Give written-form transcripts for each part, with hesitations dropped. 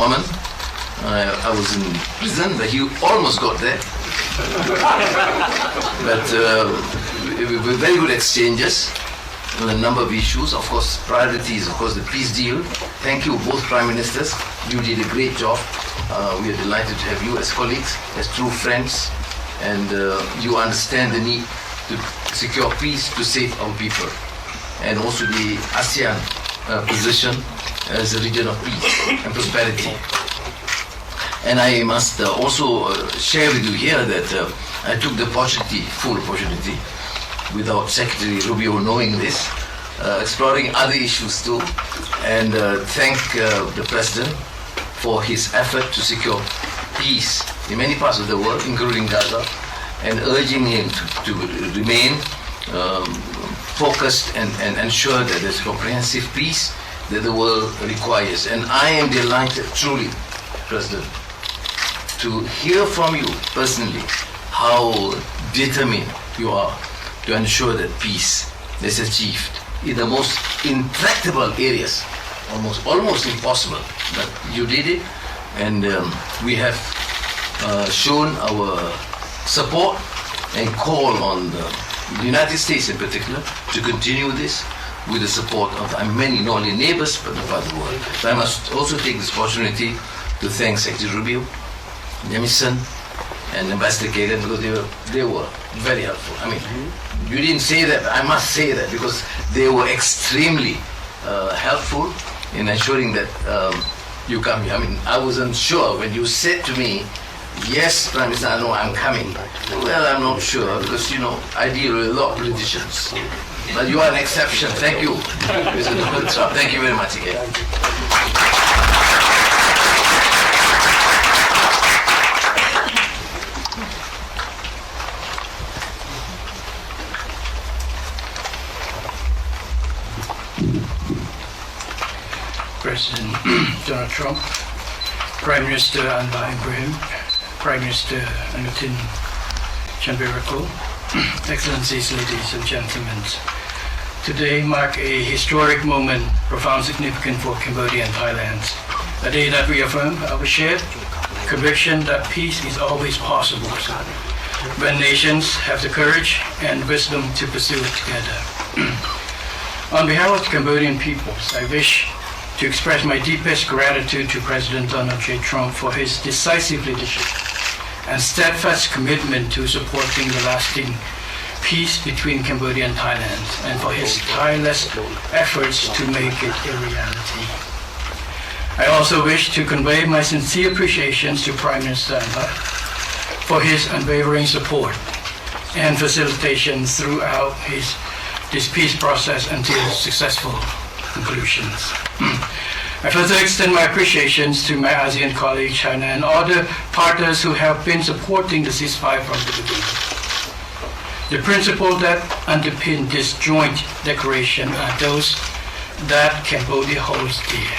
Norman. I was in prison, but he almost got there. But with very good exchanges on a number of issues. Of course, priorities, of course, the peace deal. Thank you, both Prime Ministers. You did a great job. We are delighted to have you as colleagues, as true friends, and you understand the need to secure peace to save our people, and also the ASEAN position as a region of peace and prosperity. And I must also share with you here that I took the opportunity, full opportunity, without Secretary Rubio knowing this, exploring other issues too, and thank the President for his effort to secure peace in many parts of the world, including Gaza, and urging him to remain focused and ensure that there's comprehensive peace that the world requires. And I am delighted, truly, President, to hear from you personally how determined you are to ensure that peace is achieved in the most intractable areas, almost impossible. But you did it, and we have shown our support and call on the United States in particular to continue this with the support of many, not only neighbors, but the world. So I must also take this opportunity to thank Secretary Rubio, Jamison, and Ambassador Kagan, because they were very helpful. I mean, you didn't say that, but I must say that, because they were extremely helpful in ensuring that you come here. I mean, I wasn't sure when you said to me, yes, Prime Minister, I know I'm coming. Well, I'm not sure, because, I deal with a lot of politicians. But you are an exception. Thank you, Mr. Donald Trump. Thank you very much again. President Donald Trump, Prime Minister Anwar Ibrahim, Prime Minister Anutin Chanvirakul, Excellencies, ladies and gentlemen. Today marks a historic moment, profound significance for Cambodia and Thailand. A day that reaffirms our shared conviction that peace is always possible when nations have the courage and wisdom to pursue it together. On behalf of the Cambodian peoples, I wish to express my deepest gratitude to President Donald J. Trump for his decisive leadership and steadfast commitment to supporting the lasting peace between Cambodia and Thailand, and for his tireless efforts to make it a reality. I also wish to convey my sincere appreciations to Prime Minister Anwar for his unwavering support and facilitation throughout this peace process until successful conclusions. I further extend my appreciations to my ASEAN colleagues, China, and other partners who have been supporting the ceasefire from the beginning. The principles that underpin this joint declaration are those that Cambodia holds dear.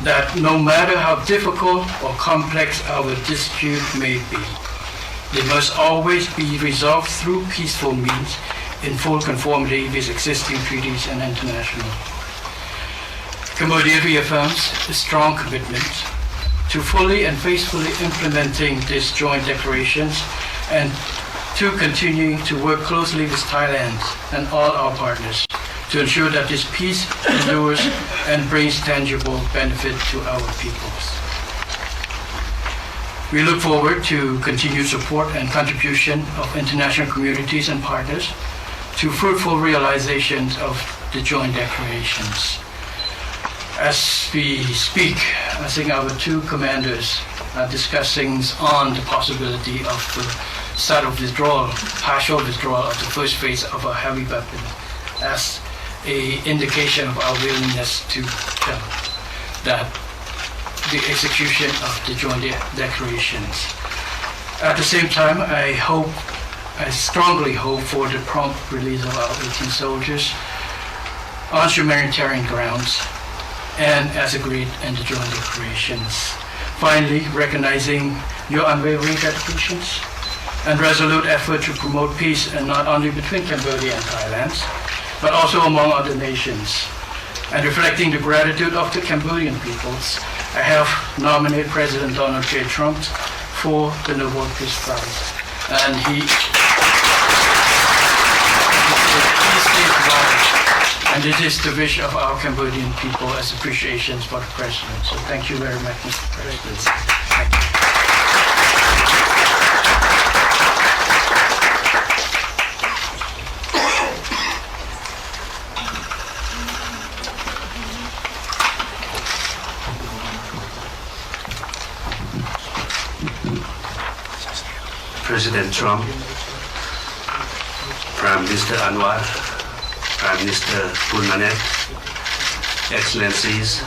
That no matter how difficult or complex our dispute may be, they must always be resolved through peaceful means in full conformity with existing treaties and international law. Cambodia reaffirms a strong commitment to fully and faithfully implementing these joint declarations and to continuing to work closely with Thailand and all our partners to ensure that this peace endures and brings tangible benefit to our peoples. We look forward to continued support and contribution of international communities and partners to fruitful realizations of the joint declarations. As we speak, I think our two commanders are discussing on the possibility of the start of partial withdrawal of the first phase of a heavy weapon as an indication of our willingness to help that the execution of the joint declarations. At the same time, I strongly hope for the prompt release of our 18 soldiers on humanitarian grounds and as agreed in the joint declarations. Finally, recognizing your unwavering dedications and resolute effort to promote peace, and not only between Cambodia and Thailand, but also among other nations, and reflecting the gratitude of the Cambodian peoples I have nominated President Donald J. Trump for the Nobel Peace Prize. And and it is the wish of our Cambodian people as appreciations for the President. So thank you very much, Mr. President. Thank you. President Trump, Prime Minister Anwar, Prime Minister Hun Manet, Excellencies,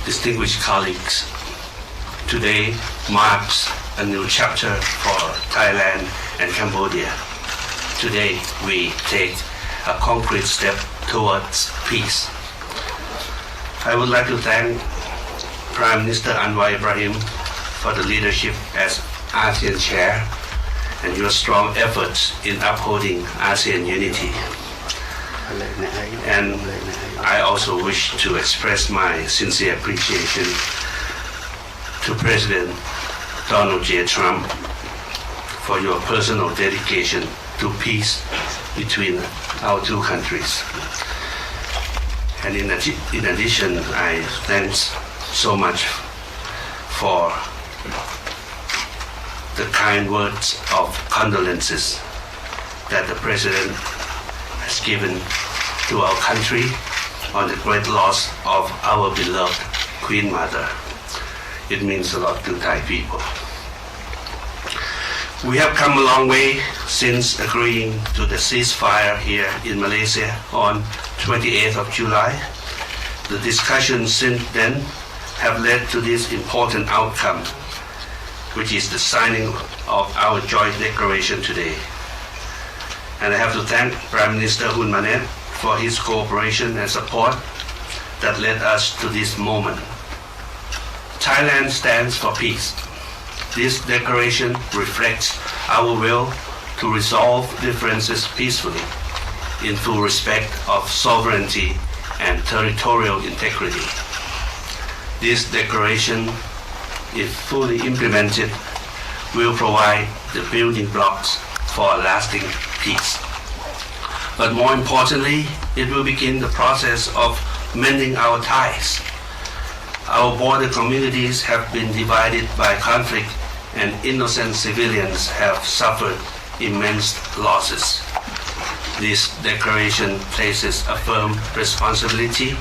distinguished colleagues, today marks a new chapter for Thailand and Cambodia. Today we take a concrete step towards peace. I would like to thank Prime Minister Anwar Ibrahim for the leadership as ASEAN Chair and your strong efforts in upholding ASEAN unity. And I also wish to express my sincere appreciation to President Donald J. Trump for your personal dedication to peace between our two countries. And in addition, I thanks so much for the kind words of condolences that the President has given to our country on the great loss of our beloved Queen Mother. It means a lot to Thai people. We have come a long way since agreeing to the ceasefire here in Malaysia on 28th of July. The discussions since then have led to this important outcome, which is the signing of our joint declaration today. And I have to thank Prime Minister Hun Manet for his cooperation and support that led us to this moment. Thailand stands for peace. This declaration reflects our will to resolve differences peacefully in full respect of sovereignty and territorial integrity. This declaration, if fully implemented, will provide the building blocks for a lasting peace. But more importantly, it will begin the process of mending our ties. Our border communities have been divided by conflict, and innocent civilians have suffered immense losses. This declaration places a firm responsibility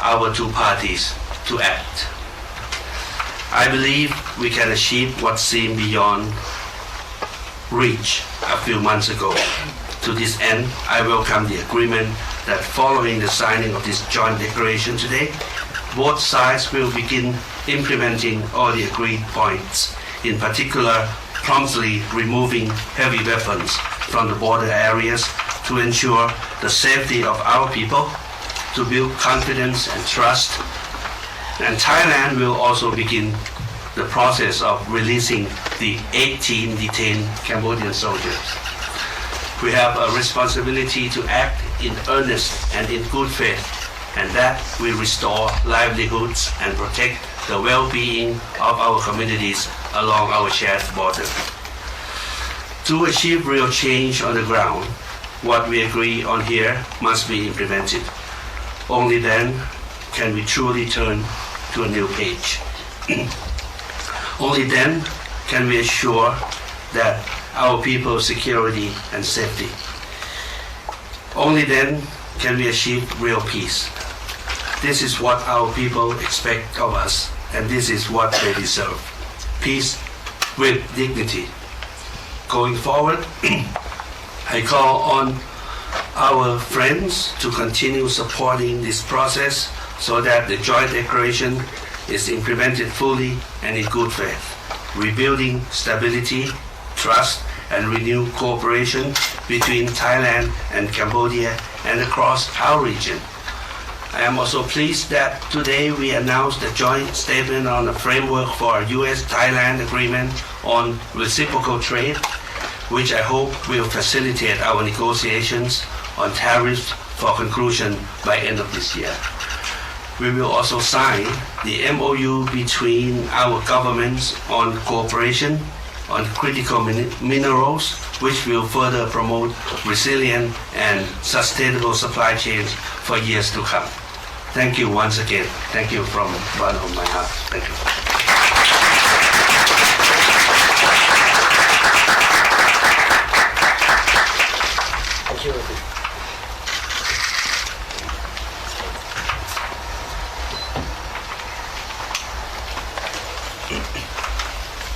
our two parties to act. I believe we can achieve what seemed beyond reach a few months ago. To this end, I welcome the agreement that following the signing of this joint declaration today, both sides will begin implementing all the agreed points, in particular promptly removing heavy weapons from the border areas to ensure the safety of our people, to build confidence and trust. And Thailand will also begin the process of releasing the 18 detained Cambodian soldiers. We have a responsibility to act in earnest and in good faith, and that will restore livelihoods and protect the well-being of our communities along our shared border. To achieve real change on the ground, what we agree on here must be implemented. Only then can we truly turn to a new page. Only then can we assure that our people's security and safety. Only then can we achieve real peace. This is what our people expect of us, and this is what they deserve. Peace with dignity. Going forward, I call on our friends to continue supporting this process so that the joint declaration is implemented fully and in good faith, rebuilding stability, trust, and renewed cooperation between Thailand and Cambodia and across our region. I am also pleased that today we announced a joint statement on the framework for a U.S.-Thailand agreement on reciprocal trade, which I hope will facilitate our negotiations on tariffs for conclusion by end of this year. we will also sign the MOU between our governments on cooperation on critical minerals, which will further promote resilient and sustainable supply chains for years to come. Thank you once again. Thank you from the bottom of my heart. Thank you.